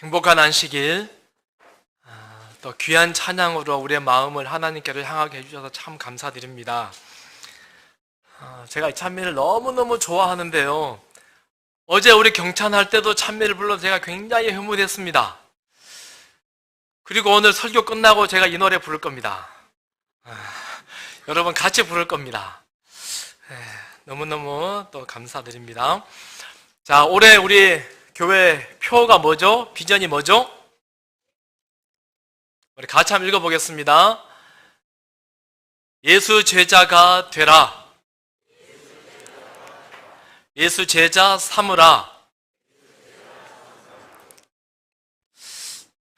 행복한 안식일, 또 귀한 찬양으로 우리의 마음을 하나님께로 향하게 해주셔서 참 감사드립니다. 제가 이 찬미를 너무너무 좋아하는데요. 어제 우리 경찬할 때도 찬미를 불러서 제가 굉장히 흐뭇했습니다. 그리고 오늘 설교 끝나고 제가 이 노래 부를 겁니다. 여러분 같이 부를 겁니다. 너무너무 또 감사드립니다. 자, 올해 우리 교회 표가 뭐죠? 비전이 뭐죠? 우리 같이 한번 읽어보겠습니다. 예수 제자가 되라. 예수 제자 삼으라.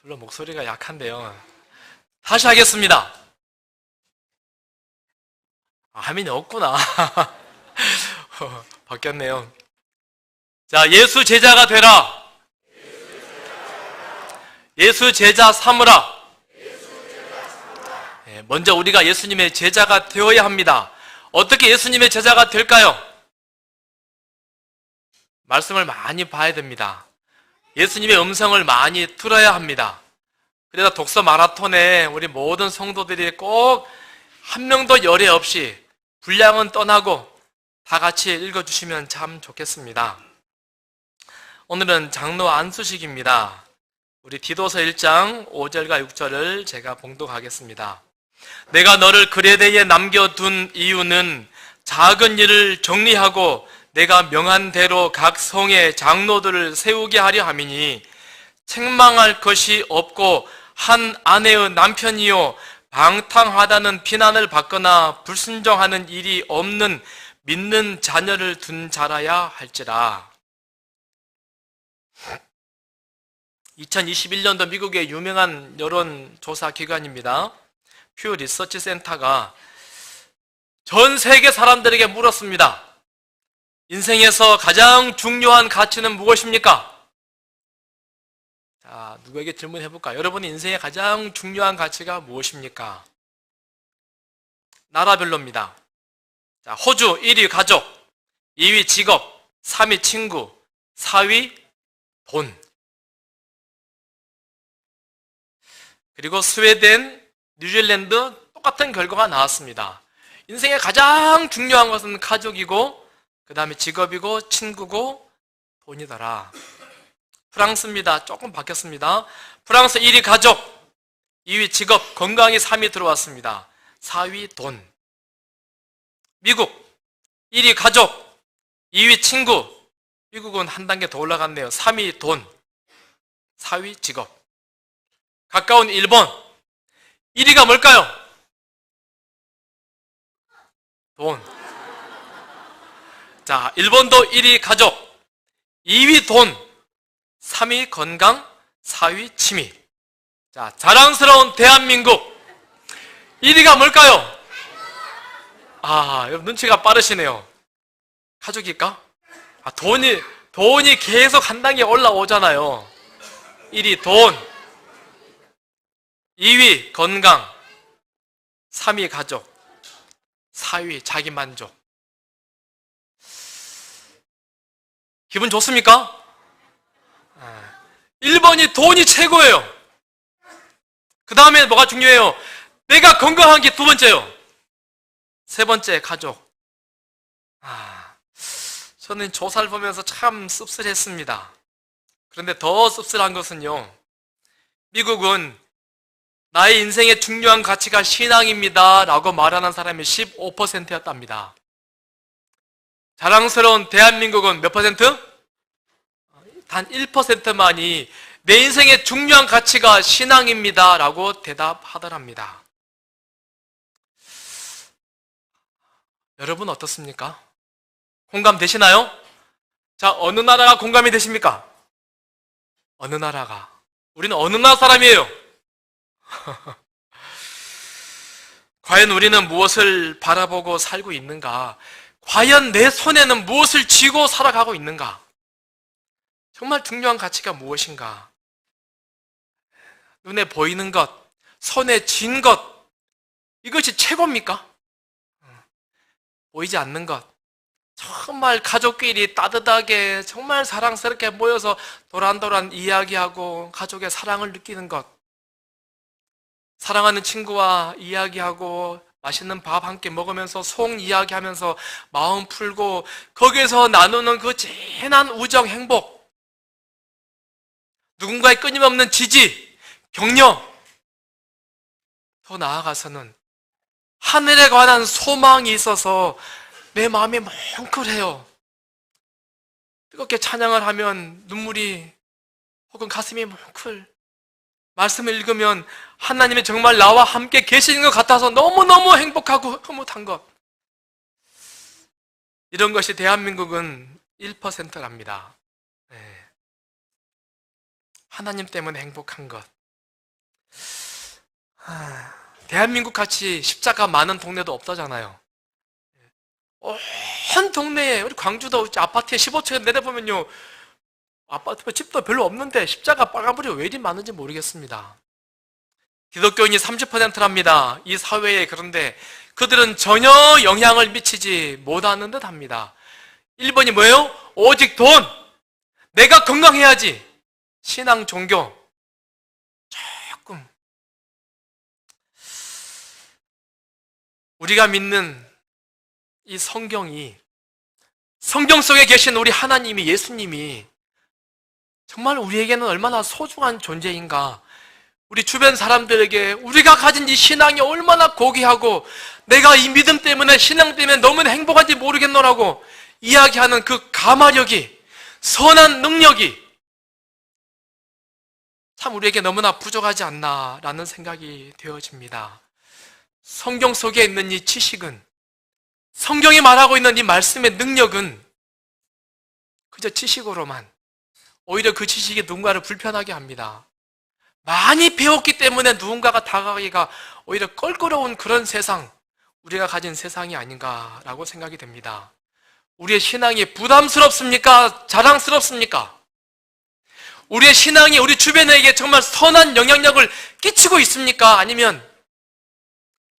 별로 목소리가 약한데요. 다시 하겠습니다. 화면이 없구나. 바뀌었네요. 자, 예수 제자가 되라. 예수 제자 삼으라. 먼저 우리가 예수님의 제자가 되어야 합니다. 어떻게 예수님의 제자가 될까요? 말씀을 많이 봐야 됩니다. 예수님의 음성을 많이 들어야 합니다. 그래서 독서 마라톤에 우리 모든 성도들이 꼭 한 명도 열애 없이 분량은 떠나고 다 같이 읽어주시면 참 좋겠습니다. 오늘은 장로 안수식입니다. 우리 디도서 1장 5절과 6절을 제가 봉독하겠습니다. 내가 너를 그레데에 남겨둔 이유는 작은 일을 정리하고 내가 명한 대로 각 성의 장로들을 세우게 하려 함이니 책망할 것이 없고 한 아내의 남편이요 방탕하다는 비난을 받거나 불순종하는 일이 없는 믿는 자녀를 둔 자라야 할지라. 2021년도 미국의 유명한 여론조사 기관입니다. 퓨 리서치 센터가 전 세계 사람들에게 물었습니다. 인생에서 가장 중요한 가치는 무엇입니까? 자, 누구에게 질문해 볼까요? 여러분의 인생의 가장 중요한 가치가 무엇입니까? 나라별로입니다. 자, 호주 1위 가족, 2위 직업, 3위 친구, 4위 돈. 그리고 스웨덴, 뉴질랜드 똑같은 결과가 나왔습니다. 인생의 가장 중요한 것은 가족이고 그 다음에 직업이고 친구고 돈이더라. 프랑스입니다. 조금 바뀌었습니다. 프랑스 1위 가족, 2위 직업, 건강이 3위 들어왔습니다. 4위 돈. 미국 1위 가족, 2위 친구, 미국은 한 단계 더 올라갔네요. 3위 돈, 4위 직업. 가까운 일본 1위가 뭘까요? 돈. 자, 일본도 1위 가족, 2위 돈, 3위 건강, 4위 취미. 자, 자랑스러운 대한민국 1위가 뭘까요? 여러분 눈치가 빠르시네요. 가족일까? 돈이 계속 한 단계 올라오잖아요. 1위 돈, 2위 건강, 3위 가족, 4위 자기만족. 기분 좋습니까? 1번이 돈이 최고예요. 그 다음에 뭐가 중요해요? 내가 건강한 게 두 번째요. 세 번째 가족. 저는 조사를 보면서 참 씁쓸했습니다. 그런데 더 씁쓸한 것은요, 미국은 나의 인생의 중요한 가치가 신앙입니다 라고 말하는 사람이 15%였답니다. 자랑스러운 대한민국은 몇 퍼센트? 단 1%만이 내 인생의 중요한 가치가 신앙입니다 라고 대답하더랍니다. 여러분 어떻습니까? 공감되시나요? 자, 어느 나라가 공감이 되십니까? 어느 나라가? 우리는 어느 나라 사람이에요? 과연 우리는 무엇을 바라보고 살고 있는가? 과연 내 손에는 무엇을 쥐고 살아가고 있는가? 정말 중요한 가치가 무엇인가? 눈에 보이는 것, 손에 쥔 것, 이것이 최고입니까? 보이지 않는 것, 정말 가족끼리 따뜻하게 정말 사랑스럽게 모여서 도란도란 이야기하고 가족의 사랑을 느끼는 것, 사랑하는 친구와 이야기하고 맛있는 밥 함께 먹으면서 속 이야기하면서 마음 풀고 거기에서 나누는 그 진한 우정, 행복, 누군가의 끊임없는 지지, 격려, 더 나아가서는 하늘에 관한 소망이 있어서 내 마음이 뭉클해요. 뜨겁게 찬양을 하면 눈물이 혹은 가슴이 뭉클, 말씀을 읽으면 하나님이 정말 나와 함께 계시는 것 같아서 너무너무 행복하고 흐뭇한 것. 이런 것이 대한민국은 1%랍니다. 네. 하나님 때문에 행복한 것. 대한민국 같이 십자가 많은 동네도 없다잖아요. 한 동네에, 우리 광주도 아파트에 15층에 내려보면요, 아파트 집도 별로 없는데 십자가 빨간불이 왜 이리 많은지 모르겠습니다. 기독교인이 30%랍니다. 이 사회에. 그런데 그들은 전혀 영향을 미치지 못하는 듯 합니다. 1번이 뭐예요? 오직 돈! 내가 건강해야지! 신앙, 종교. 조금. 우리가 믿는 이 성경이, 성경 속에 계신 우리 하나님이, 예수님이 정말 우리에게는 얼마나 소중한 존재인가, 우리 주변 사람들에게 우리가 가진 이 신앙이 얼마나 고귀하고 내가 이 믿음 때문에, 신앙 때문에 너무나 행복한지 모르겠노라고 이야기하는 그 가마력이, 선한 능력이 참 우리에게 너무나 부족하지 않나라는 생각이 되어집니다. 성경 속에 있는 이 지식은, 성경이 말하고 있는 이 말씀의 능력은 그저 지식으로만, 오히려 그 지식이 누군가를 불편하게 합니다. 많이 배웠기 때문에 누군가가 다가가기가 오히려 껄끄러운 그런 세상, 우리가 가진 세상이 아닌가라고 생각이 됩니다. 우리의 신앙이 부담스럽습니까? 자랑스럽습니까? 우리의 신앙이 우리 주변에게 정말 선한 영향력을 끼치고 있습니까? 아니면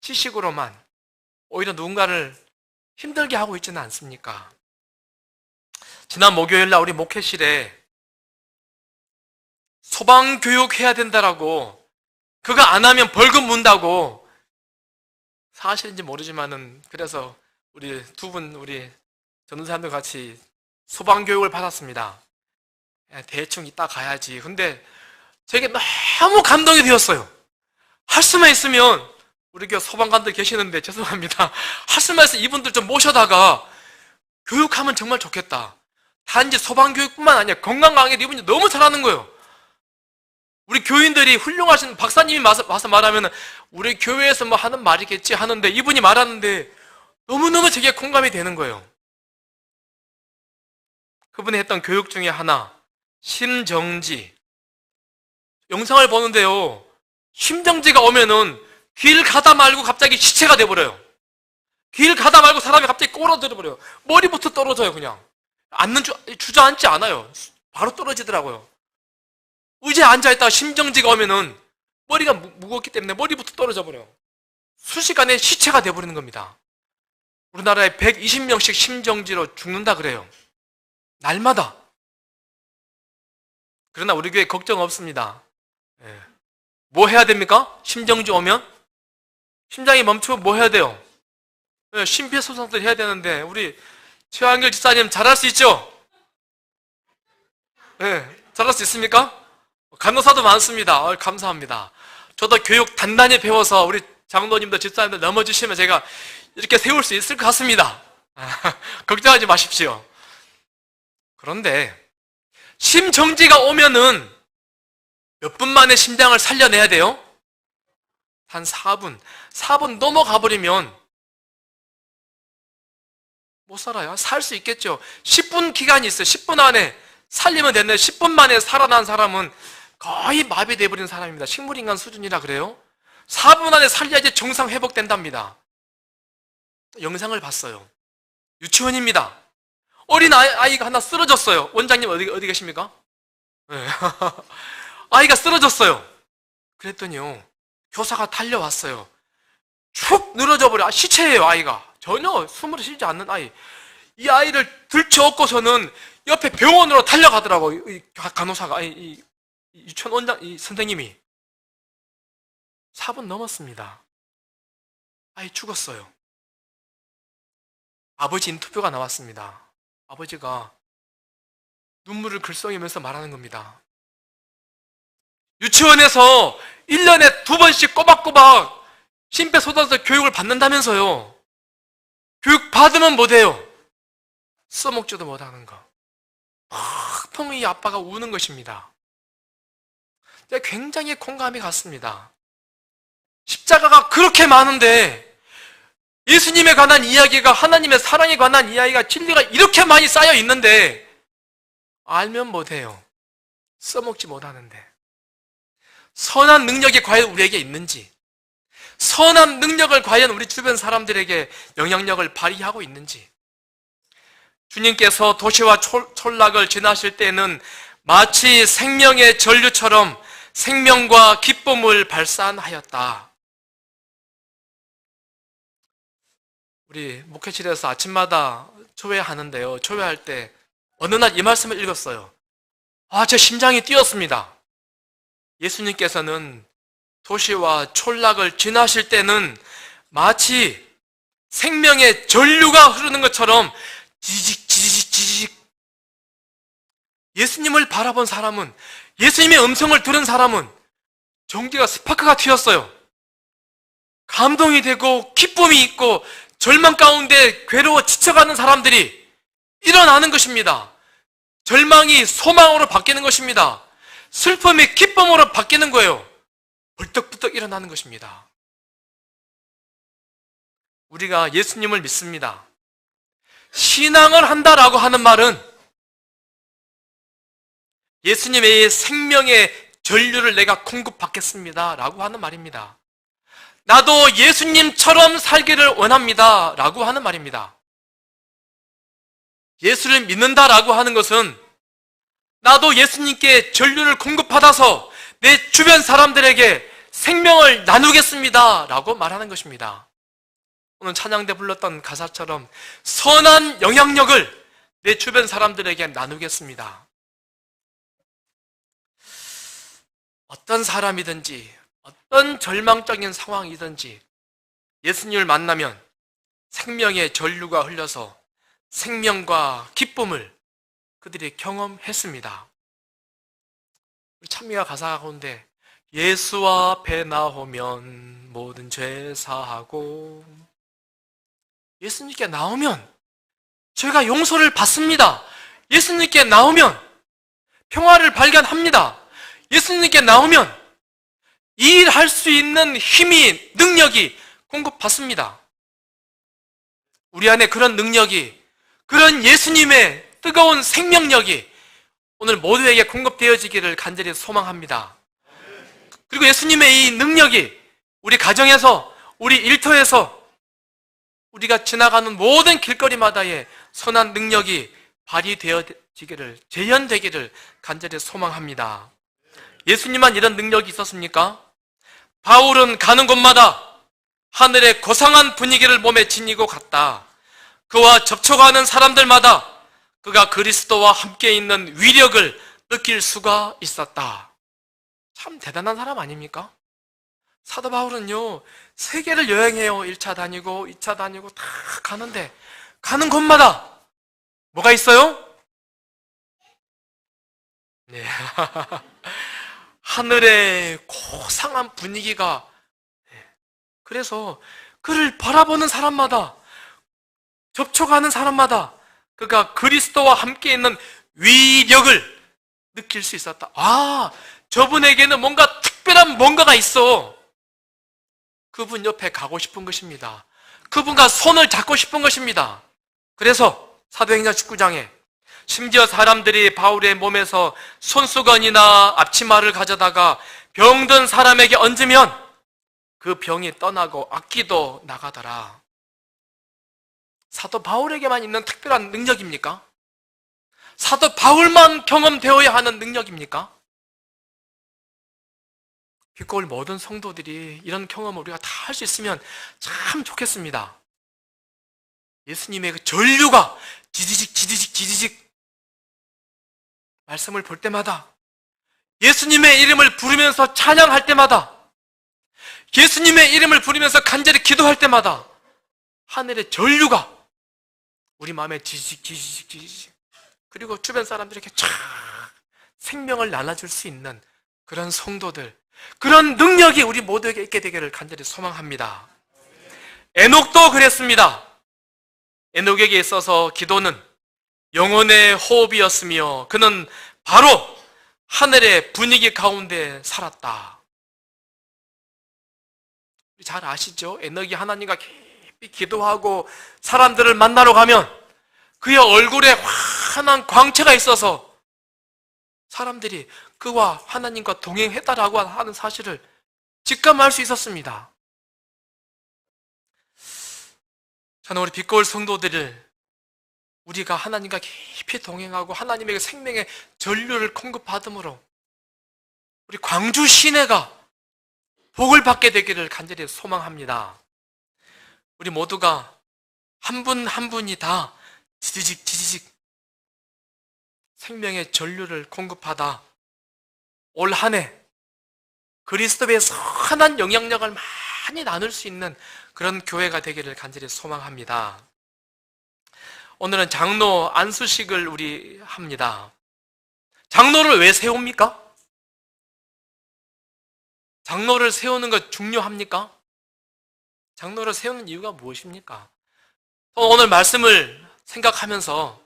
지식으로만 오히려 누군가를 힘들게 하고 있지는 않습니까? 지난 목요일날 우리 목회실에 소방교육 해야 된다라고, 그거 안 하면 벌금 문다고, 사실인지 모르지만은 그래서 우리 두 분, 우리 전도사님들 같이 소방교육을 받았습니다. 대충 이따 가야지. 근데 제게 너무 감동이 되었어요. 할 수만 있으면, 우리 교회 소방관들 계시는데 죄송합니다, 할 수만 있으면 이분들 좀 모셔다가 교육하면 정말 좋겠다. 단지 소방교육뿐만 아니라 건강강의도 이분이 너무 잘하는 거예요. 우리 교인들이 훌륭하신 박사님이 와서 말하면 우리 교회에서 뭐 하는 말이겠지 하는데, 이분이 말하는데 너무너무 제게 공감이 되는 거예요. 그분이 했던 교육 중에 하나, 심정지. 영상을 보는데요, 심정지가 오면은 길 가다 말고 갑자기 시체가 돼버려요. 길 가다 말고 사람이 갑자기 꼬라들어버려요. 머리부터 떨어져요. 그냥 주저앉지 않아요. 바로 떨어지더라고요. 의자에 앉아있다가 심정지가 오면은 머리가 무겁기 때문에 머리부터 떨어져 버려요. 순식간에 시체가 돼버리는 겁니다. 우리나라에 120명씩 심정지로 죽는다 그래요. 날마다. 그러나 우리 교회 걱정 없습니다. 뭐 해야 됩니까? 심정지 오면? 심장이 멈추면 뭐 해야 돼요? 심폐소생술 해야 되는데 우리 최한길 집사님 잘할 수 있죠? 잘할 수 있습니까? 간호사도 많습니다. 감사합니다. 저도 교육 단단히 배워서 우리 장로님들, 집사님들 넘어주시면 제가 이렇게 세울 수 있을 것 같습니다. 걱정하지 마십시오. 그런데 심정지가 오면은 몇 분 만에 심장을 살려내야 돼요? 한 4분 넘어가 버리면 못 살아요. 살 수 있겠죠. 10분 기간이 있어요. 10분 안에 살리면 됐네. 10분 만에 살아난 사람은 거의 마비돼 버린 사람입니다. 식물인간 수준이라 그래요. 4분 안에 살려야지 정상 회복된답니다. 영상을 봤어요. 유치원입니다. 어린 아이가 하나 쓰러졌어요. 원장님 어디 계십니까? 네. 아이가 쓰러졌어요. 그랬더니요, 교사가 달려왔어요. 축 늘어져 버려. 시체예요. 아이가 전혀 숨을 쉬지 않는 아이. 이 아이를 들쳐업고서는 옆에 병원으로 달려가더라고. 이 간호사가, 이 유치원 원장, 이 선생님이. 4분 넘었습니다. 아이 죽었어요. 아버지 인터뷰가 나왔습니다. 아버지가 눈물을 글썽이면서 말하는 겁니다. 유치원에서 1년에 2번씩 꼬박꼬박 심폐소생술 교육을 받는다면서요. 교육 받으면 못해요. 써먹지도 못하는 거. 펑 이 아빠가 우는 것입니다. 굉장히 공감이 갔습니다. 십자가가 그렇게 많은데 예수님에 관한 이야기가, 하나님의 사랑에 관한 이야기가, 진리가 이렇게 많이 쌓여 있는데 알면 못해요. 써먹지 못하는데. 선한 능력이 과연 우리에게 있는지, 선한 능력을 과연 우리 주변 사람들에게 영향력을 발휘하고 있는지. 주님께서 도시와 촌락을 지나실 때는 마치 생명의 전류처럼 생명과 기쁨을 발산하였다. 우리 목회실에서 아침마다 초회하는데요. 초회할 때 어느 날 이 말씀을 읽었어요. 제 심장이 뛰었습니다. 예수님께서는 도시와 촌락을 지나실 때는 마치 생명의 전류가 흐르는 것처럼 지직 예수님을 바라본 사람은, 예수님의 음성을 들은 사람은 전기가 스파크가 튀었어요. 감동이 되고 기쁨이 있고 절망 가운데 괴로워 지쳐가는 사람들이 일어나는 것입니다. 절망이 소망으로 바뀌는 것입니다. 슬픔이 기쁨으로 바뀌는 거예요. 벌떡벌떡 일어나는 것입니다. 우리가 예수님을 믿습니다. 신앙을 한다라고 하는 말은 예수님의 생명의 전류를 내가 공급받겠습니다 라고 하는 말입니다. 나도 예수님처럼 살기를 원합니다 라고 하는 말입니다. 예수를 믿는다라고 하는 것은 나도 예수님께 전류를 공급받아서 내 주변 사람들에게 생명을 나누겠습니다 라고 말하는 것입니다. 오늘 찬양 때 불렀던 가사처럼 선한 영향력을 내 주변 사람들에게 나누겠습니다. 어떤 사람이든지 어떤 절망적인 상황이든지 예수님을 만나면 생명의 전류가 흘러서 생명과 기쁨을 그들이 경험했습니다. 찬미가 가사 가운데 예수 앞에 나오면 모든 죄 사하고, 예수님께 나오면 저희가 용서를 받습니다. 예수님께 나오면 평화를 발견합니다. 예수님께 나오면 일할 수 있는 힘이, 능력이 공급받습니다. 우리 안에 그런 능력이, 그런 예수님의 뜨거운 생명력이 오늘 모두에게 공급되어지기를 간절히 소망합니다. 그리고 예수님의 이 능력이 우리 가정에서, 우리 일터에서, 우리가 지나가는 모든 길거리마다의 선한 능력이 발휘되어지기를, 재현되기를 간절히 소망합니다. 예수님만 이런 능력이 있었습니까? 바울은 가는 곳마다 하늘의 고상한 분위기를 몸에 지니고 갔다. 그와 접촉하는 사람들마다 그가 그리스도와 함께 있는 위력을 느낄 수가 있었다. 참 대단한 사람 아닙니까? 사도 바울은요, 세계를 여행해요. 1차 다니고 2차 다니고 다 가는데 가는 곳마다 뭐가 있어요? 네. 하늘의 고상한 분위기가, 그래서 그를 바라보는 사람마다, 접촉하는 사람마다 그가 그리스도와 함께 있는 위력을 느낄 수 있었다. 저분에게는 뭔가 특별한 뭔가가 있어. 그분 옆에 가고 싶은 것입니다. 그분과 손을 잡고 싶은 것입니다. 그래서 사도행전 19장에 심지어 사람들이 바울의 몸에서 손수건이나 앞치마를 가져다가 병든 사람에게 얹으면 그 병이 떠나고 악기도 나가더라. 사도 바울에게만 있는 특별한 능력입니까? 사도 바울만 경험되어야 하는 능력입니까? 빛고울 모든 성도들이 이런 경험을 우리가 다 할 수 있으면 참 좋겠습니다. 예수님의 그 전류가 지지직 말씀을 볼 때마다, 예수님의 이름을 부르면서 찬양할 때마다, 예수님의 이름을 부르면서 간절히 기도할 때마다 하늘의 전류가 우리 마음에 지지직 그리고 주변 사람들에게 쫙 생명을 나눠줄 수 있는 그런 성도들, 그런 능력이 우리 모두에게 있게 되기를 간절히 소망합니다. 에녹도 그랬습니다. 에녹에게 있어서 기도는 영혼의 호흡이었으며 그는 바로 하늘의 분위기 가운데 살았다. 잘 아시죠? 에녹이 하나님과 깊이 기도하고 사람들을 만나러 가면 그의 얼굴에 환한 광채가 있어서 사람들이 그와 하나님과 동행했다라고 하는 사실을 직감할 수 있었습니다. 저는 우리 빛거울 성도들을 우리가 하나님과 깊이 동행하고 하나님에게 생명의 전류를 공급받음으로 우리 광주 시내가 복을 받게 되기를 간절히 소망합니다. 우리 모두가 한 분 한 분이 다 지지직 생명의 전류를 공급하다 올 한 해 그리스도의 선한 영향력을 많이 나눌 수 있는 그런 교회가 되기를 간절히 소망합니다. 오늘은 장로 안수식을 우리 합니다. 장로를 왜 세웁니까? 장로를 세우는 것 중요합니까? 장로를 세우는 이유가 무엇입니까? 오늘 말씀을 생각하면서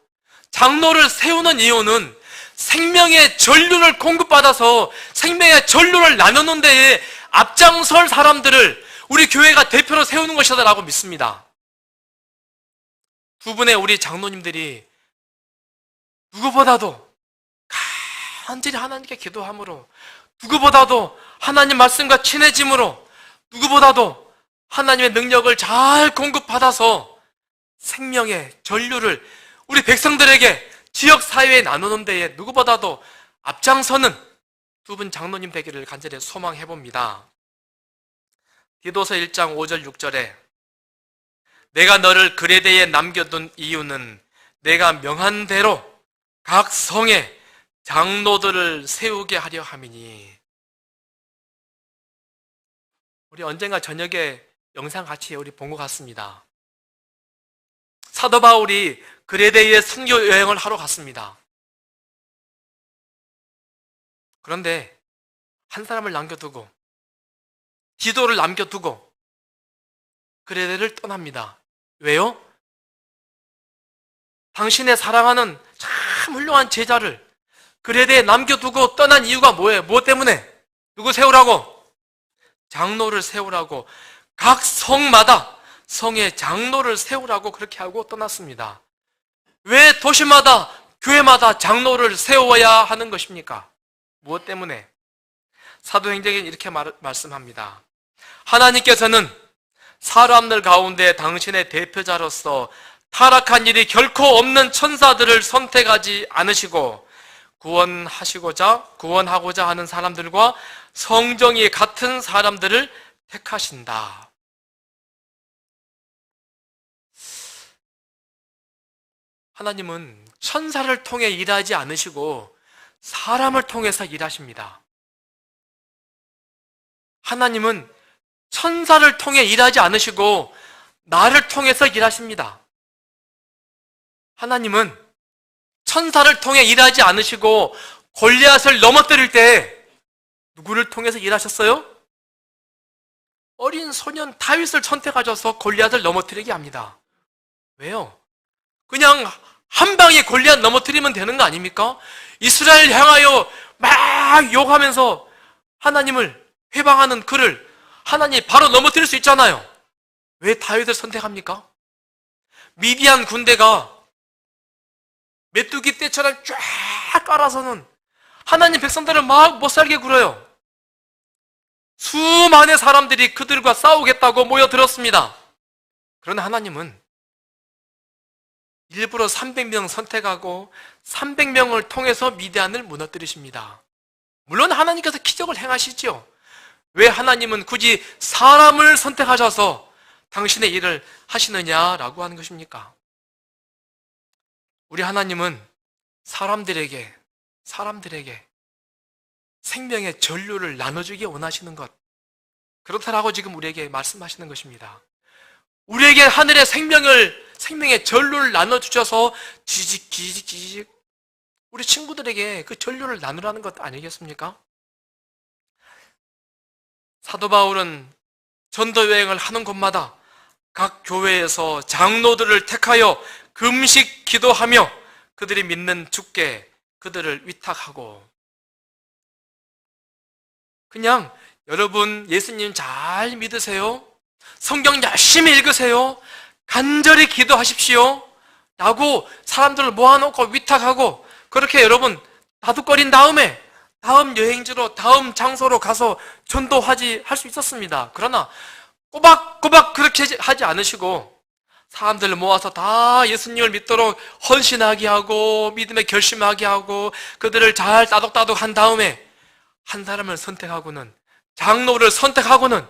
장로를 세우는 이유는 생명의 전류를 공급받아서 생명의 전류를 나누는 데에 앞장설 사람들을 우리 교회가 대표로 세우는 것이다라고 믿습니다. 두 분의 우리 장로님들이 누구보다도 간절히 하나님께 기도함으로, 누구보다도 하나님 말씀과 친해짐으로, 누구보다도 하나님의 능력을 잘 공급받아서 생명의 전류를 우리 백성들에게 지역사회에 나누는 데에 누구보다도 앞장서는 두 분 장로님 되기를 간절히 소망해봅니다. 디도서 1장 5절 6절에 내가 너를 그레데에 남겨둔 이유는 내가 명한 대로 각 성에 장로들을 세우게 하려 함이니. 우리 언젠가 저녁에 영상 같이 우리 본 것 같습니다. 사도 바울이 그레데에 선교 여행을 하러 갔습니다. 그런데 한 사람을 남겨두고, 디도를 남겨두고 그레데를 떠납니다. 왜요? 당신의 사랑하는 참 훌륭한 제자를 그레데에 남겨두고 떠난 이유가 뭐예요? 무엇 때문에? 누구 세우라고? 장로를 세우라고. 각 성마다 성의 장로를 세우라고 그렇게 하고 떠났습니다. 왜 도시마다 교회마다 장로를 세워야 하는 것입니까? 무엇 때문에? 사도행전에 이렇게 말씀합니다. 하나님께서는 사람들 가운데 당신의 대표자로서 타락한 일이 결코 없는 천사들을 선택하지 않으시고 구원하고자 하는 사람들과 성정이 같은 사람들을 택하신다. 하나님은 천사를 통해 일하지 않으시고 사람을 통해서 일하십니다. 하나님은 천사를 통해 일하지 않으시고 나를 통해서 일하십니다. 하나님은 천사를 통해 일하지 않으시고 골리앗을 넘어뜨릴 때 누구를 통해서 일하셨어요? 어린 소년 다윗을 선택하셔서 골리앗을 넘어뜨리게 합니다. 왜요? 그냥 한 방에 골리앗 넘어뜨리면 되는 거 아닙니까? 이스라엘 향하여 막 욕하면서 하나님을 회방하는 그를 하나님이 바로 넘어뜨릴 수 있잖아요. 왜 다윗을 선택합니까? 미디안 군대가 메뚜기 떼처럼 쫙 깔아서는 하나님 백성들을 막 못살게 굴어요. 수많은 사람들이 그들과 싸우겠다고 모여들었습니다. 그러나 하나님은 일부러 300명 선택하고 300명을 통해서 미디안을 무너뜨리십니다. 물론 하나님께서 기적을 행하시죠. 왜 하나님은 굳이 사람을 선택하셔서 당신의 일을 하시느냐라고 하는 것입니까? 우리 하나님은 사람들에게 생명의 전류를 나눠주기 원하시는 것, 그렇다라고 지금 우리에게 말씀하시는 것입니다. 우리에게 하늘의 생명의 전류를 나눠주셔서 지직 우리 친구들에게 그 전류를 나누라는 것 아니겠습니까? 사도 바울은 전도 여행을 하는 곳마다 각 교회에서 장로들을 택하여 금식 기도하며 그들이 믿는 주께 그들을 위탁하고, 그냥 여러분 예수님 잘 믿으세요, 성경 열심히 읽으세요, 간절히 기도하십시오 라고 사람들을 모아놓고 위탁하고, 그렇게 여러분 다독거린 다음에 다음 여행지로, 다음 장소로 가서 할 수 있었습니다. 그러나 꼬박꼬박 그렇게 하지 않으시고 사람들을 모아서 다 예수님을 믿도록 헌신하게 하고 믿음에 결심하게 하고 그들을 잘 따독따독 한 다음에 한 사람을 선택하고는, 장로를 선택하고는,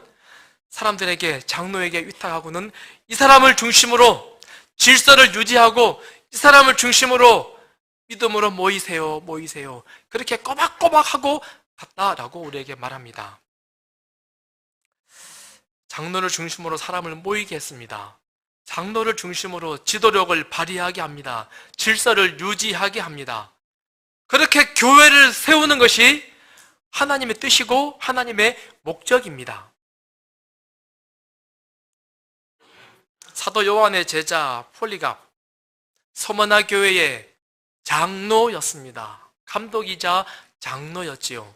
사람들에게, 장로에게 위탁하고는 이 사람을 중심으로 질서를 유지하고 이 사람을 중심으로 믿음으로 모이세요. 그렇게 꼬박꼬박 하고 갔다라고 우리에게 말합니다. 장로를 중심으로 사람을 모이게 했습니다. 장로를 중심으로 지도력을 발휘하게 합니다. 질서를 유지하게 합니다. 그렇게 교회를 세우는 것이 하나님의 뜻이고 하나님의 목적입니다. 사도 요한의 제자 폴리갑, 서머나 교회의 장로였습니다. 감독이자 장로였지요.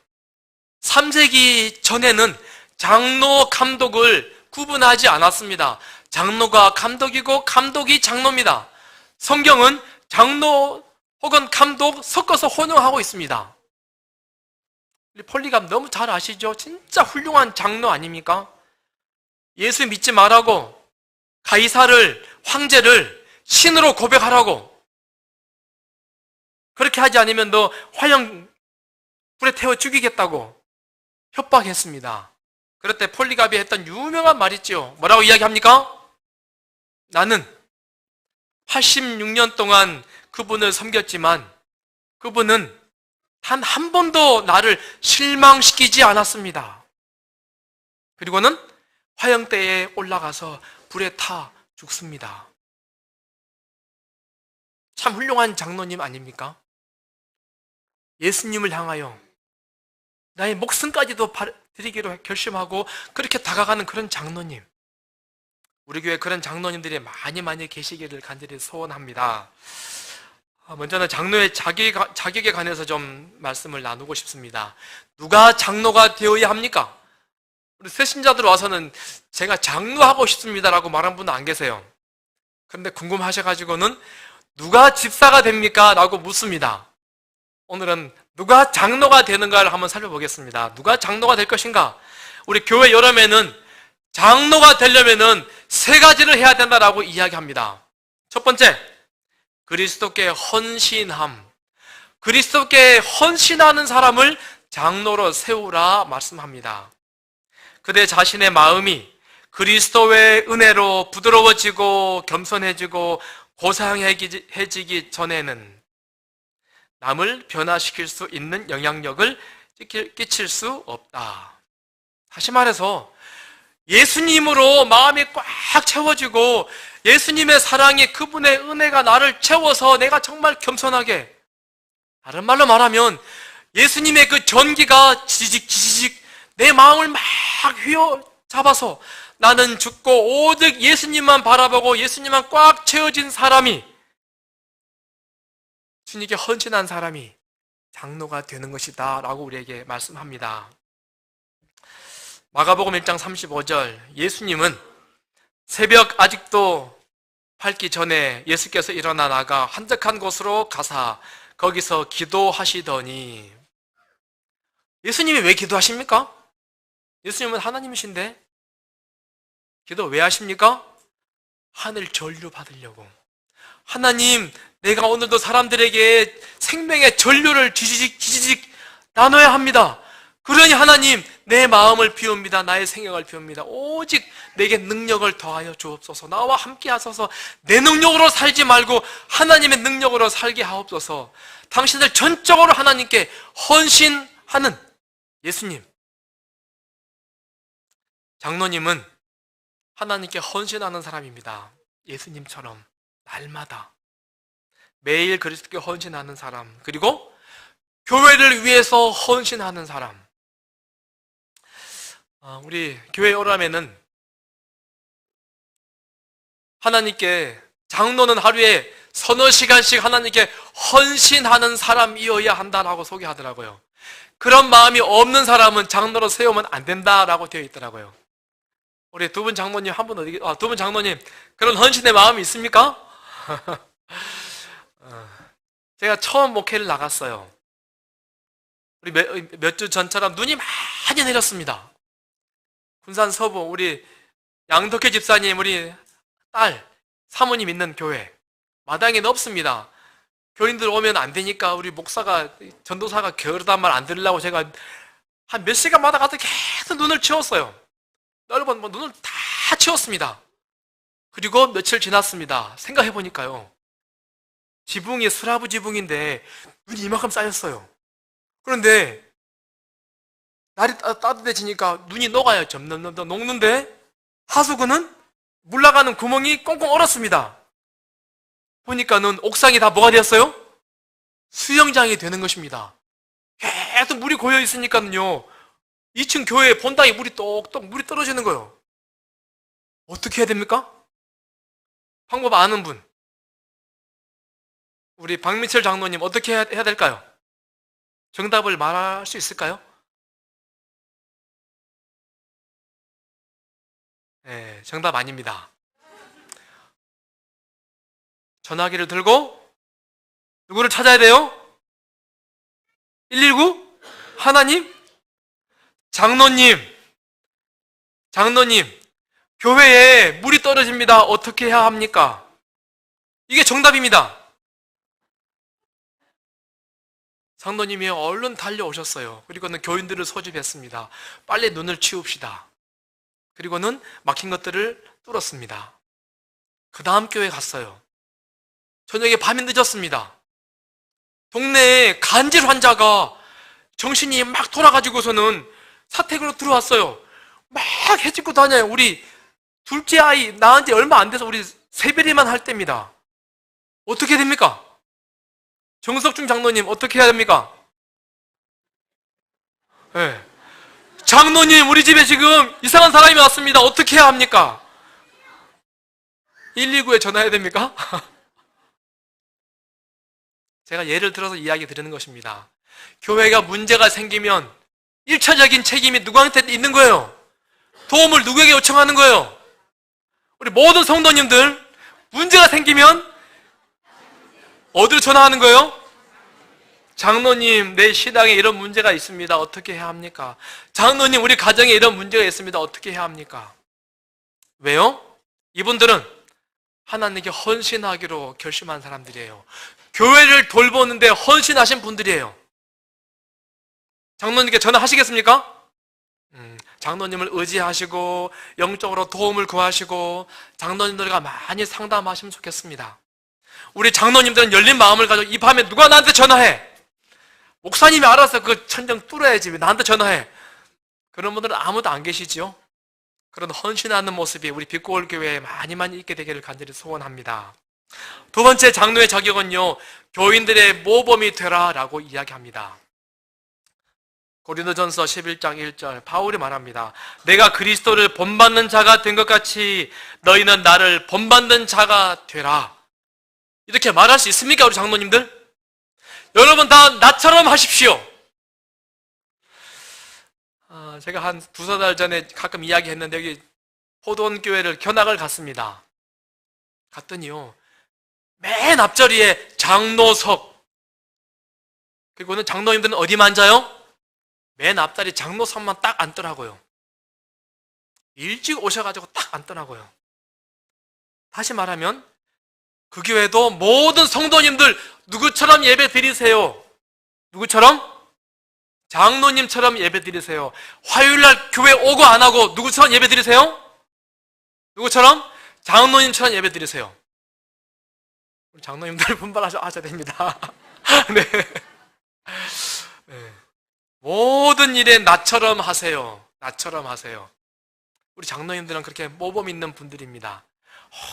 3세기 전에는 장로, 감독을 구분하지 않았습니다. 장로가 감독이고 감독이 장로입니다. 성경은 장로 혹은 감독 섞어서 혼용하고 있습니다. 폴리갑 너무 잘 아시죠? 진짜 훌륭한 장로 아닙니까? 예수 믿지 말라고 가이사를, 황제를 신으로 고백하라고, 그렇게 하지 않으면 너 화형 불에 태워 죽이겠다고 협박했습니다. 그럴 때 폴리갑이 했던 유명한 말 있죠. 뭐라고 이야기합니까? 나는 86년 동안 그분을 섬겼지만 그분은 단 한 번도 나를 실망시키지 않았습니다. 그리고는 화형대에 올라가서 불에 타 죽습니다. 참 훌륭한 장로님 아닙니까? 예수님을 향하여 나의 목숨까지도 드리기로 결심하고 그렇게 다가가는 그런 장로님, 우리 교회 그런 장로님들이 많이 계시기를 간절히 소원합니다. 먼저는 장로의 자격에 관해서 좀 말씀을 나누고 싶습니다. 누가 장로가 되어야 합니까? 우리 새신자들 와서는 제가 장로하고 싶습니다라고 말한 분은 안 계세요. 그런데 궁금하셔가지고는 누가 집사가 됩니까? 라고 묻습니다. 오늘은 누가 장로가 되는가를 한번 살펴보겠습니다. 누가 장로가 될 것인가? 우리 교회 여름에는 장로가 되려면은 3가지를 해야 된다라고 이야기합니다. 첫 번째, 그리스도께 헌신함. 그리스도께 헌신하는 사람을 장로로 세우라 말씀합니다. 그대 자신의 마음이 그리스도의 은혜로 부드러워지고 겸손해지고 고상해지기 전에는 남을 변화시킬 수 있는 영향력을 끼칠 수 없다. 다시 말해서 예수님으로 마음이 꽉 채워지고 예수님의 사랑이, 그분의 은혜가 나를 채워서 내가 정말 겸손하게, 다른 말로 말하면 예수님의 그 전기가 지직 내 마음을 막 휘어잡아서 나는 죽고 오직 예수님만 바라보고 예수님만 꽉 채워진 사람이, 주님께 헌신한 사람이 장로가 되는 것이다 라고 우리에게 말씀합니다. 마가복음 1장 35절, 예수님은 새벽 아직도 밝기 전에 예수께서 일어나 나가 한적한 곳으로 가사 거기서 기도하시더니, 예수님이 왜 기도하십니까? 예수님은 하나님이신데 기도 왜 하십니까? 하늘 전류 받으려고. 하나님, 내가 오늘도 사람들에게 생명의 전류를 지지직 나눠야 합니다. 그러니 하나님, 내 마음을 비웁니다. 나의 생각을 비웁니다. 오직 내게 능력을 더하여 주옵소서. 나와 함께 하소서. 내 능력으로 살지 말고 하나님의 능력으로 살게 하옵소서. 당신들 전적으로 하나님께 헌신하는 예수님. 장로님은 하나님께 헌신하는 사람입니다. 예수님처럼 날마다 매일 그리스도께 헌신하는 사람, 그리고 교회를 위해서 헌신하는 사람. 우리 교회 오라면은 하나님께, 장로는 하루에 서너 시간씩 하나님께 헌신하는 사람이어야 한다라고 소개하더라고요. 그런 마음이 없는 사람은 장로로 세우면 안 된다라고 되어 있더라고요. 우리 두 분 장로님, 두 분 장로님, 그런 헌신의 마음이 있습니까? 제가 처음 목회를 나갔어요. 우리 몇 주 전처럼 눈이 많이 내렸습니다. 군산 서부, 우리 양덕회 집사님, 우리 딸, 사모님 있는 교회. 마당에 넓습니다. 교인들 오면 안 되니까 우리 목사가, 전도사가 게으르단 말 안 들으려고 제가 한 몇 시간마다 가서 계속 눈을 치웠어요. 넓은 눈을 다 치웠습니다. 그리고 며칠 지났습니다. 생각해보니까요. 지붕이 스라브 지붕인데 눈이 이만큼 쌓였어요. 그런데 날이 따뜻해지니까 눈이 녹아요. 점점 녹는데 하수구는 물 나가는 구멍이 꽁꽁 얼었습니다. 보니까는 옥상이 다 뭐가 되었어요? 수영장이 되는 것입니다. 계속 물이 고여 있으니까는요, 2층 교회 본당에 물이 똑똑 물이 떨어지는 거예요. 어떻게 해야 됩니까? 방법 아는 분, 우리 박민철 장로님, 어떻게 해야 될까요? 정답을 말할 수 있을까요? 네, 정답 아닙니다. 전화기를 들고 누구를 찾아야 돼요? 119? 하나님? 장로님, 교회에 물이 떨어집니다. 어떻게 해야 합니까? 이게 정답입니다. 장로님이 얼른 달려오셨어요. 그리고는 교인들을 소집했습니다. 빨리 눈을 치웁시다. 그리고는 막힌 것들을 뚫었습니다. 그 다음 교회 갔어요. 저녁에 밤이 늦었습니다. 동네에 간질 환자가 정신이 막 돌아가지고서는 사택으로 들어왔어요. 막 해집고 다녀요. 우리 둘째 아이 낳은 지 얼마 안 돼서 우리 세배리만 할 때입니다. 어떻게 됩니까? 정석중 장로님, 어떻게 해야 됩니까? 네. 장로님, 우리 집에 지금 이상한 사람이 왔습니다. 어떻게 해야 합니까? 119에 전화해야 됩니까? 제가 예를 들어서 이야기 드리는 것입니다. 교회가 문제가 생기면 1차적인 책임이 누구한테 있는 거예요? 도움을 누구에게 요청하는 거예요? 우리 모든 성도님들, 문제가 생기면 어디로 전화하는 거예요? 장로님, 내 신앙에 이런 문제가 있습니다. 어떻게 해야 합니까? 장로님, 우리 가정에 이런 문제가 있습니다. 어떻게 해야 합니까? 왜요? 이분들은 하나님께 헌신하기로 결심한 사람들이에요. 교회를 돌보는데 헌신하신 분들이에요. 장로님께 전화하시겠습니까? 장로님을 의지하시고 영적으로 도움을 구하시고 장로님들과 많이 상담하시면 좋겠습니다. 우리 장로님들은 열린 마음을 가지고 이 밤에 누가 나한테 전화해? 목사님이 알아서 그 천정 뚫어야지 왜 나한테 전화해? 그런 분들은 아무도 안 계시지요? 그런 헌신하는 모습이 우리 빛고울 교회에 많이 있게 되기를 간절히 소원합니다. 두 번째 장로의 자격은요, 교인들의 모범이 되라라고 이야기합니다. 고린도전서 11장 1절 바울이 말합니다. 내가 그리스도를 본받는 자가 된 것 같이 너희는 나를 본받는 자가 되라. 이렇게 말할 수 있습니까, 우리 장로님들? 여러분 다 나처럼 하십시오. 제가 한 두세 달 전에 가끔 이야기했는데 여기 포도원 교회를 견학을 갔습니다. 갔더니요, 맨 앞자리에 장로석, 그리고는 장로님들은 어디만 앉아요? 맨 앞자리 장로석만 딱 앉더라고요. 일찍 오셔가지고 딱 앉더라고요. 다시 말하면 그 교회도 모든 성도님들 누구처럼 예배 드리세요? 누구처럼? 장로님처럼 예배 드리세요. 화요일날 교회 오고 안 하고 누구처럼 예배 드리세요? 누구처럼? 장로님처럼 예배 드리세요. 우리 장로님들 분발하셔야 됩니다. 네. 네. 모든 일에 나처럼 하세요. 나처럼 하세요. 우리 장로님들은 그렇게 모범 있는 분들입니다.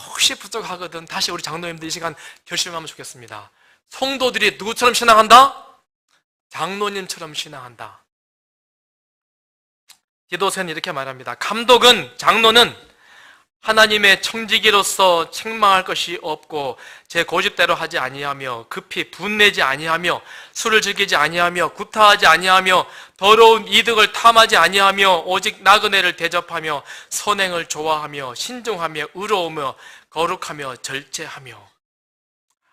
혹시 부족하거든 다시 우리 장로님들 이 시간 결심하면 좋겠습니다. 성도들이 누구처럼 신앙한다? 장로님처럼 신앙한다. 디도서는 이렇게 말합니다. 감독은, 장로는 하나님의 청지기로서 책망할 것이 없고 제 고집대로 하지 아니하며 급히 분내지 아니하며 술을 즐기지 아니하며 구타하지 아니하며 더러운 이득을 탐하지 아니하며 오직 나그네를 대접하며 선행을 좋아하며 신중하며 의로우며 거룩하며 절제하며.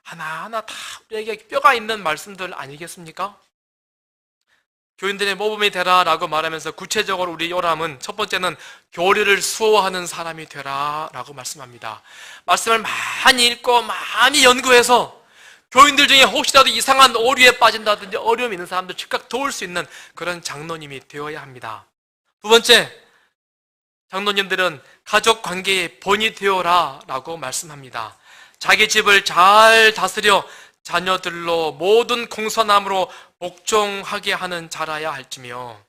하나하나 다 우리에게 뼈가 있는 말씀들 아니겠습니까? 교인들의 모범이 되라 라고 말하면서 구체적으로 우리 요람은 첫 번째는 교리를 수호하는 사람이 되라 라고 말씀합니다. 말씀을 많이 읽고 많이 연구해서 교인들 중에 혹시라도 이상한 오류에 빠진다든지 어려움이 있는 사람들 즉각 도울 수 있는 그런 장로님이 되어야 합니다. 두 번째, 장로님들은 가족 관계의 본이 되어라 라고 말씀합니다. 자기 집을 잘 다스려 자녀들로 모든 공손함으로 복종하게 하는 자라야 할지며.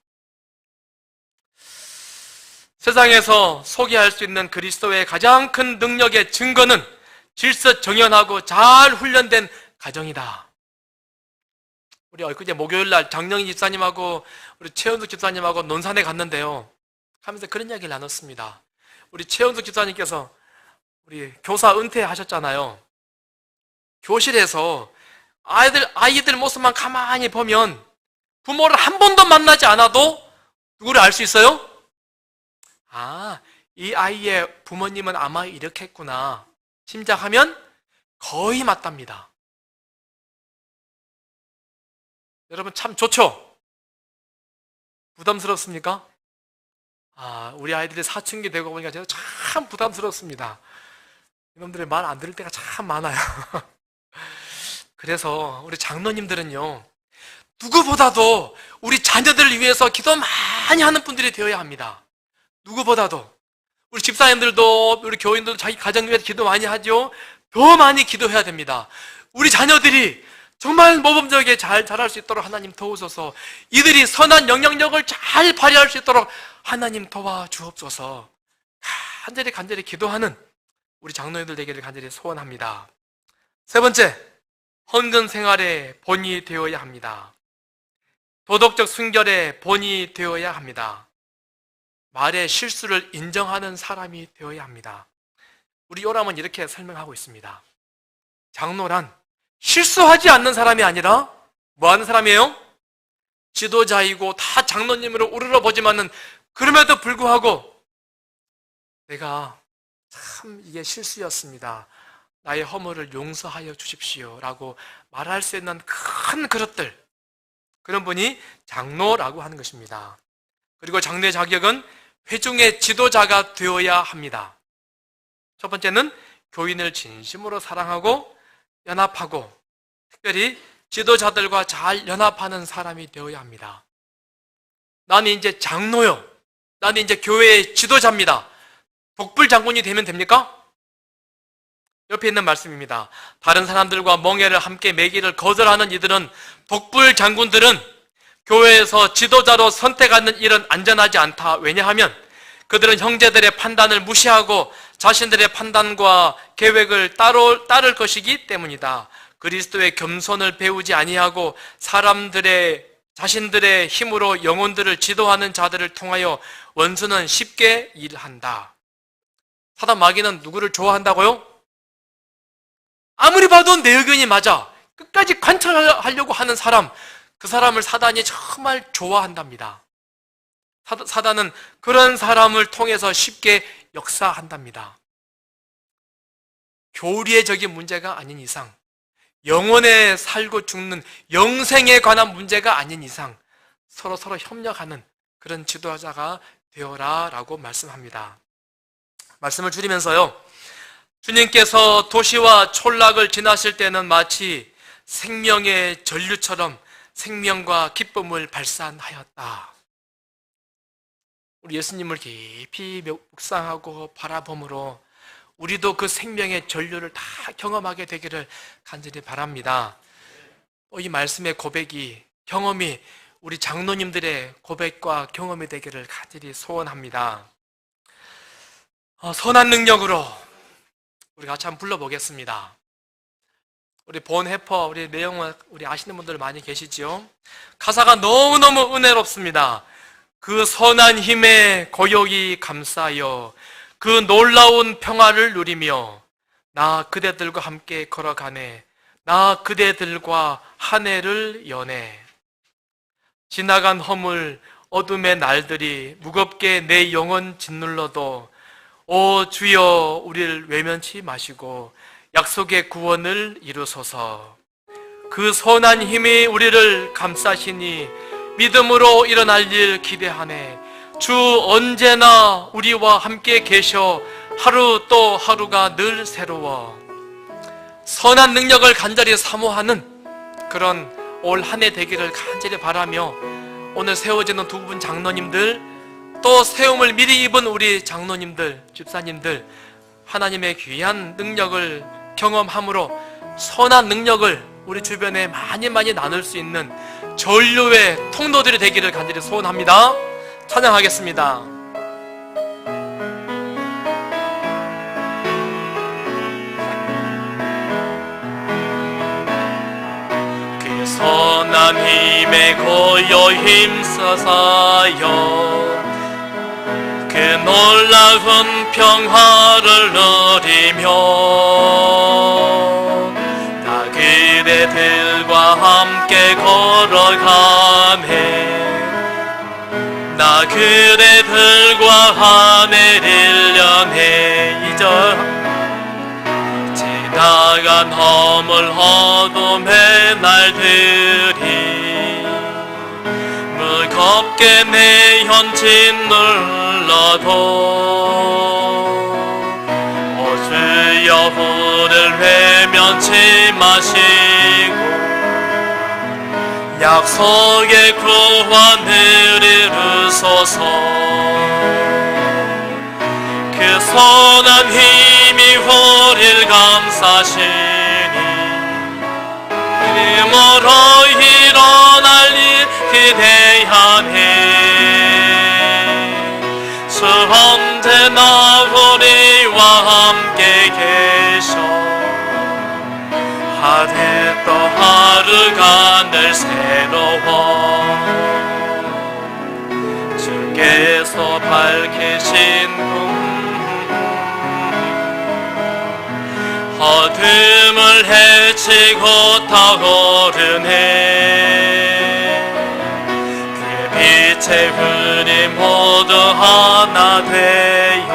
세상에서 소개할 수 있는 그리스도의 가장 큰 능력의 증거는 질서정연하고 잘 훈련된 가정이다. 우리 엊그제 목요일날 장영희 집사님하고 우리 최은숙 집사님하고 논산에 갔는데요, 하면서 그런 이야기를 나눴습니다. 우리 최은숙 집사님께서 우리 교사 은퇴하셨잖아요. 교실에서 아이들 모습만 가만히 보면 부모를 한 번도 만나지 않아도 누구를 알 수 있어요? 아, 이 아이의 부모님은 아마 이렇게 했구나 짐작하면 거의 맞답니다. 여러분 참 좋죠? 부담스럽습니까? 아, 우리 아이들이 사춘기 되고 보니까 제가 참 부담스럽습니다. 이놈들의 말 안 들을 때가 참 많아요. 그래서 우리 장로님들은요, 누구보다도 우리 자녀들을 위해서 기도 많이 하는 분들이 되어야 합니다. 누구보다도. 우리 집사님들도, 우리 교인들도 자기 가정 위해서 기도 많이 하죠. 더 많이 기도해야 됩니다. 우리 자녀들이 정말 모범적이게 잘 자랄 수 있도록 하나님 도우소서. 이들이 선한 영향력을 잘 발휘할 수 있도록 하나님 도와주옵소서. 간절히 기도하는 우리 장로님들 되기를 간절히 소원합니다. 세 번째, 헌금 생활의 본이 되어야 합니다. 도덕적 순결의 본이 되어야 합니다. 말의 실수를 인정하는 사람이 되어야 합니다. 우리 요람은 이렇게 설명하고 있습니다. 장로란 실수하지 않는 사람이 아니라 뭐 하는 사람이에요? 지도자이고 다 장로님으로 우러러보지만은 그럼에도 불구하고 내가 참 이게 실수였습니다. 나의 허물을 용서하여 주십시오 라고 말할 수 있는 큰 그릇들, 그런 분이 장로라고 하는 것입니다. 그리고 장로의 자격은 회중의 지도자가 되어야 합니다. 첫 번째는 교인을 진심으로 사랑하고 연합하고 특별히 지도자들과 잘 연합하는 사람이 되어야 합니다. 나는 이제 장로요, 나는 이제 교회의 지도자입니다. 독불장군이 되면 됩니까? 옆에 있는 말씀입니다. 다른 사람들과 멍에를 함께 매기를 거절하는 이들은, 독불장군들은 교회에서 지도자로 선택하는 일은 안전하지 않다. 왜냐하면 그들은 형제들의 판단을 무시하고 자신들의 판단과 계획을 따를 것이기 때문이다. 그리스도의 겸손을 배우지 아니하고 자신들의 힘으로 영혼들을 지도하는 자들을 통하여 원수는 쉽게 일한다. 사단 마귀는 누구를 좋아한다고요? 아무리 봐도 내 의견이 맞아 끝까지 관찰하려고 하는 사람, 그 사람을 사단이 정말 좋아한답니다. 사단은 그런 사람을 통해서 쉽게 역사한답니다. 교리적인 문제가 아닌 이상, 영혼에 살고 죽는 영생에 관한 문제가 아닌 이상 서로 협력하는 그런 지도자가 되어라 라고 말씀합니다. 말씀을 줄이면서요, 주님께서 도시와 촌락을 지나실 때는 마치 생명의 전류처럼 생명과 기쁨을 발산하였다. 우리 예수님을 깊이 묵상하고 바라봄으로 우리도 그 생명의 전류를 다 경험하게 되기를 간절히 바랍니다. 이 말씀의 고백이, 경험이 우리 장로님들의 고백과 경험이 되기를 간절히 소원합니다. 선한 능력으로 우리 같이 한번 불러보겠습니다. 우리 본 해퍼, 우리 내용을 우리 아시는 분들 많이 계시죠? 가사가 너무너무 은혜롭습니다. 그 선한 힘에 고요히 감싸여 그 놀라운 평화를 누리며 나 그대들과 함께 걸어가네. 나 그대들과 한 해를 여네. 지나간 허물 어둠의 날들이 무겁게 내 영혼 짓눌러도 오 주여 우리를 외면치 마시고 약속의 구원을 이루소서. 그 선한 힘이 우리를 감싸시니 믿음으로 일어날 일 기대하네. 주 언제나 우리와 함께 계셔 하루 또 하루가 늘 새로워. 선한 능력을 간절히 사모하는 그런 올 한 해 되기를 간절히 바라며 오늘 세워지는 두 분 장로님들, 또 세움을 미리 입은 우리 장로님들, 집사님들, 하나님의 귀한 능력을 경험함으로 선한 능력을 우리 주변에 많이 나눌 수 있는 전류의 통로들이 되기를 간절히 소원합니다. 찬양하겠습니다. 그 선한 힘에 고요 힘써서요 그 놀라운 평화를 누리며 다 그대들과 함께 걸어가네. 나 그대들과 한 해를 연해. 지나간 허물 어둠의 날들이 무겁게 내 현진 눌러도 오 주여 우리를 외면치 마시고 약속의 구원을 이루소서. 그 선한 힘이 우리를 감싸시니 힘으로 일어날 일 기대하네. 주 언제나 우리와 함께 계셔 하루 또 하루가 늘 새로워. 주께서 밝히신 어둠을 헤치고 타오르네. 그 빛에 우리 모두 하나 되어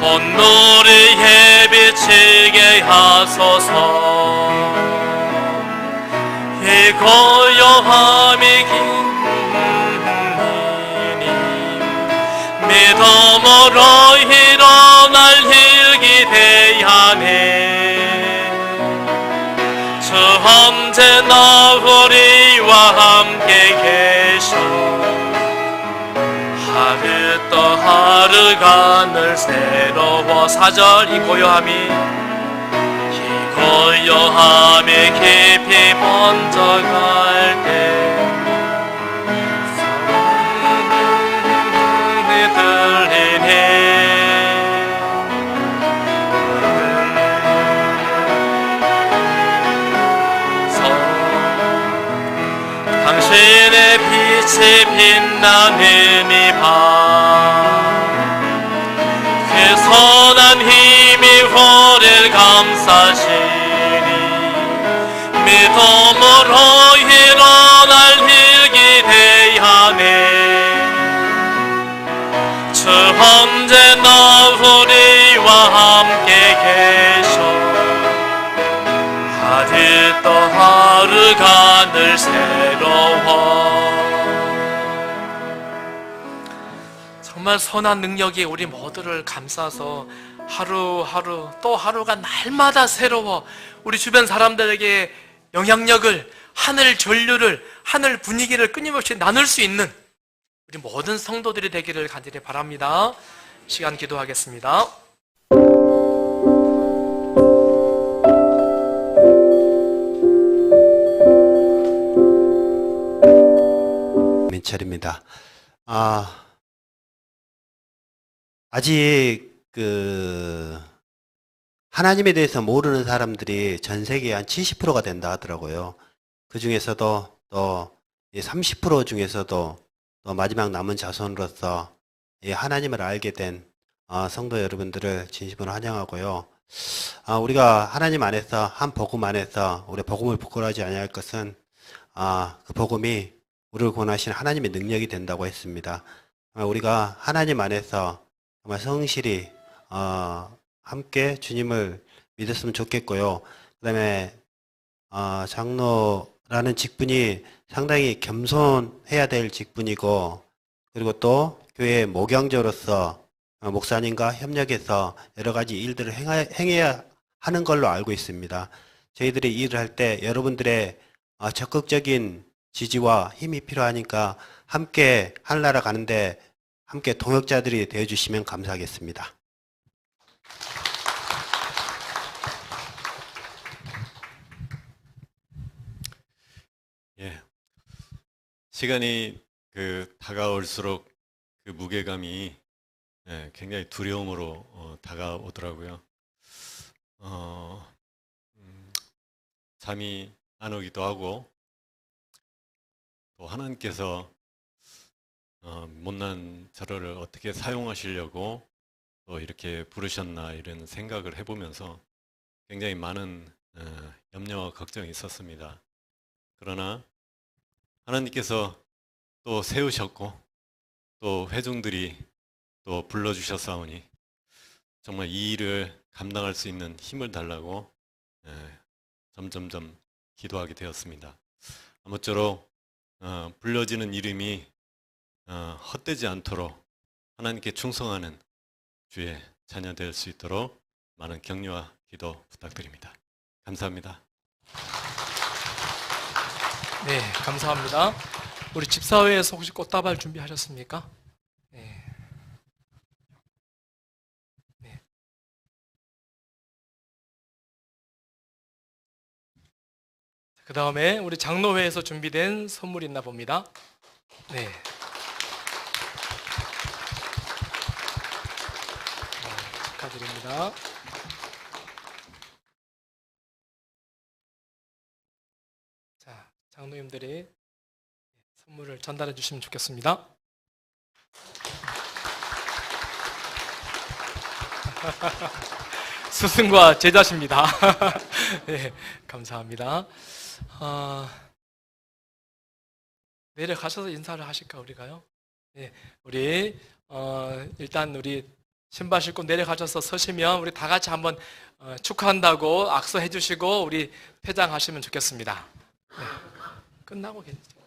혼노리에 비치게 하소서. 이 고요함이 긴니 믿음으로 일어날 일 기대하네. 주 언제나 우리와 함께 계셔 하루 또 하루가 늘 새로워. 4절 이 고요함이 깊이 번져 갈 때 소문이 들리네. 당신의 빛이 빛나는 이 밤 그 선한 힘이 우리를 감싸시니 믿음으로 일어날 일 기대하네. 주 언제나 우리와 함께 계셔 하루 또 하루가 늘 새로워. 정말 선한 능력이 우리 모두를 감싸서 하루하루 또 하루가 날마다 새로워 우리 주변 사람들에게 영향력을 하늘 전류를, 하늘 분위기를 끊임없이 나눌 수 있는 우리 모든 성도들이 되기를 간절히 바랍니다. 시간 기도하겠습니다. 민철입니다. 아직 하나님에 대해서 모르는 사람들이 전 세계에 한 70%가 된다 하더라고요. 그 중에서도 또 30% 중에서도 또 마지막 남은 자손으로서 이 하나님을 알게 된 성도 여러분들을 진심으로 환영하고요. 우리가 하나님 안에서 한 복음 안에서 우리 복음을 부끄러워하지 아니할 것은 그 복음이 우리를 구원하신 하나님의 능력이 된다고 했습니다. 우리가 하나님 안에서 정말 성실히 함께 주님을 믿었으면 좋겠고요. 그 다음에 장로라는 직분이 상당히 겸손해야 될 직분이고, 그리고 또 교회 목양자로서 목사님과 협력해서 여러 가지 일들을 행해야 하는 걸로 알고 있습니다. 저희들이 일을 할 때 여러분들의 적극적인 지지와 힘이 필요하니까 함께 하늘나라 가는데 함께 동역자들이 되어주시면 감사하겠습니다. 예, 시간이 다가올수록 그 무게감이 굉장히 두려움으로 다가오더라고요. 잠이 안 오기도 하고, 또 하나님께서 못난 저를 어떻게 사용하시려고 또 이렇게 부르셨나 이런 생각을 해보면서 굉장히 많은 염려와 걱정이 있었습니다. 그러나 하나님께서 또 세우셨고 또 회중들이 또 불러주셨사오니 정말 이 일을 감당할 수 있는 힘을 달라고 점점점 기도하게 되었습니다. 아무쪼록 불려지는 이름이 헛되지 않도록 하나님께 충성하는 주의 자녀 될 수 있도록 많은 격려와 기도 부탁드립니다. 감사합니다. 네, 감사합니다. 우리 집사회에서 혹시 꽃다발 준비하셨습니까? 네. 네. 그 다음에 우리 장로회에서 준비된 선물이 있나 봅니다. 네. 축하드립니다. 자, 장로님들이 선물을 전달해 주시면 좋겠습니다. 스승과 제자십니다. 네, 감사합니다. 내려가셔서 인사를 하실까 우리가요? 네, 우리 일단 우리 신발 신고 내려가셔서 서시면 우리 다 같이 한번 축하한다고 악수해 주시고 우리 퇴장하시면 좋겠습니다. 네, 끝나고 계시죠?